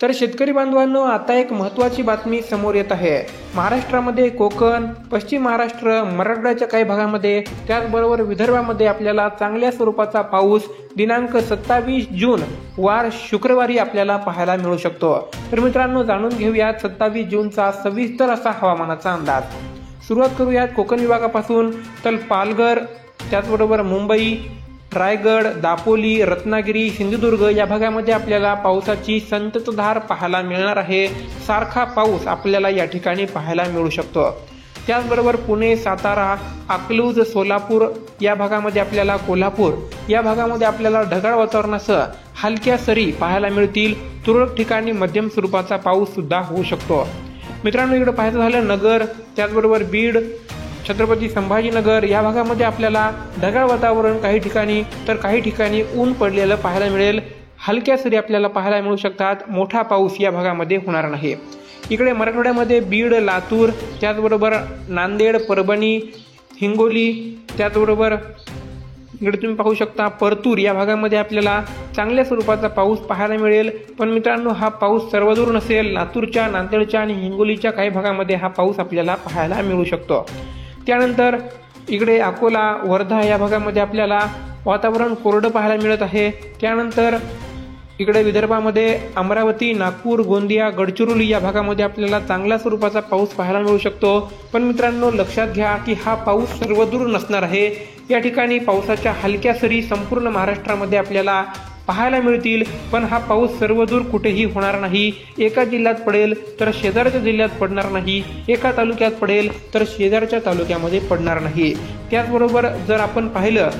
तर शेतकरी बांधवांनो, आता एक महत्त्वाची बातमी समोर येत आहे। महाराष्ट्रामध्ये कोकण, पश्चिम महाराष्ट्र, मराठवाड्याच्या काही भागामध्ये, त्याचबरोबर विदर्भामध्ये आपल्याला चांगल्या स्वरूपाचा पाऊस दिनांक 27 जून वार शुक्रवारी आपल्याला पाहायला मिळू शकतो। तर मित्रांनो, जाणून घेऊयात 27 जूनचा सविस्तर असा हवामानाचा अंदाज। सुरुवात करूयात कोकण विभागापासून। तर पालघर, त्याचबरोबर मुंबई, रायगड, दापोली, रत्नागिरी, सिंधुदुर्ग या भागामध्ये आपल्याला पावसाची संततधार पाहायला मिळणार आहे। सारखा पाऊस आपल्याला या ठिकाणी पाहायला मिळू शकतो। त्याचबरोबर पुणे, सातारा, अकलूज, सोलापूर या भागामध्ये आपल्याला, कोल्हापूर या भागामध्ये आपल्याला ढगाळ वातावरणासह हलक्या सरी पाहायला मिळतील। तुरळक ठिकाणी मध्यम स्वरूपाचा पाऊस सुद्धा होऊ शकतो। मित्रांनो, इकडे पाहायचं झालं नगर, त्याचबरोबर बीड, छत्रपती संभाजीनगर या भागामध्ये आपल्याला ढगाळ वातावरण काही ठिकाणी, तर काही ठिकाणी ऊन पडलेलं पाहायला मिळेल। हलक्या सरी आपल्याला पाहायला मिळू शकतात। मोठा पाऊस या भागामध्ये होणार नाही। इकडे मराठवाड्यामध्ये बीड, लातूर, त्याचबरोबर नांदेड, परभणी, हिंगोली, त्याचबरोबर इकडे तुम्ही पाहू शकता परतूर या भागामध्ये आपल्याला चांगल्या स्वरूपाचा पाऊस पाहायला मिळेल। पण मित्रांनो, हा पाऊस सर्वदूर नसेल। लातूरच्या, नांदेडच्या आणि हिंगोलीच्या काही भागामध्ये हा पाऊस आपल्याला पाहायला मिळू शकतो। त्यानंतर इकडे अकोला, वर्धा या भागामध्ये आपल्याला वातावरण कोरडं पाहायला मिळत आहे। त्यानंतर इकडे विदर्भामध्ये अमरावती, नागपूर, गोंदिया, गडचिरोली या भागामध्ये आपल्याला चांगल्या स्वरूपाचा पाऊस पाहायला मिळू शकतो। पण मित्रांनो, लक्षात घ्या की हा पाऊस सर्वदूर नसणार आहे। या ठिकाणी पावसाच्या हलक्या सरी संपूर्ण महाराष्ट्रामध्ये आपल्याला पाहायला मिळतील। पण हा पाऊस सर्वदूर कुठेही होणार नाही। एका जिल्ह्यात पडेल तर शेजारच्या जिल्ह्यात पडणार नाही, एका तालुक्यात पडेल तर शेजारच्या तालुक्यामध्ये पडणार नाही। त्याचबरोबर जर आपण पाहिलं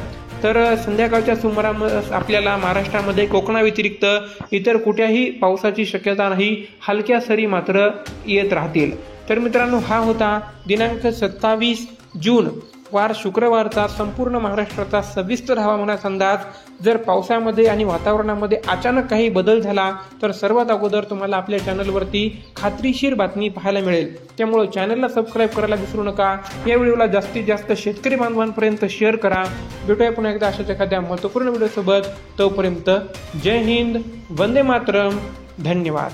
तर संध्याकाळच्या सुमारास आपल्याला महाराष्ट्रामध्ये कोकणाव्यतिरिक्त इतर कुठेही पावसाची शक्यता नाही। हलक्या सरी मात्र येत राहतील। तर मित्रांनो, हा होता दिनांक 27 जून वार शुक्रवारचा संपूर्ण महाराष्ट्राचा सविस्तर हवामानाचा अंदाज। जर पावसामध्ये आणि वातावरणामध्ये अचानक काही बदल झाला तर सर्वात अगोदर तुम्हाला आपल्या चॅनलवरती खात्रीशीर बातमी पाहायला मिळेल। त्यामुळे चॅनलला सबस्क्राईब करायला विसरू नका। या व्हिडिओला जास्तीत जास्त शेतकरी बांधवांपर्यंत शेअर करा। भेटूया पुन्हा एकदा अशाच एखाद्या महत्त्वपूर्ण व्हिडिओसोबत। तोपर्यंत जय हिंद, वंदे मातरम, धन्यवाद।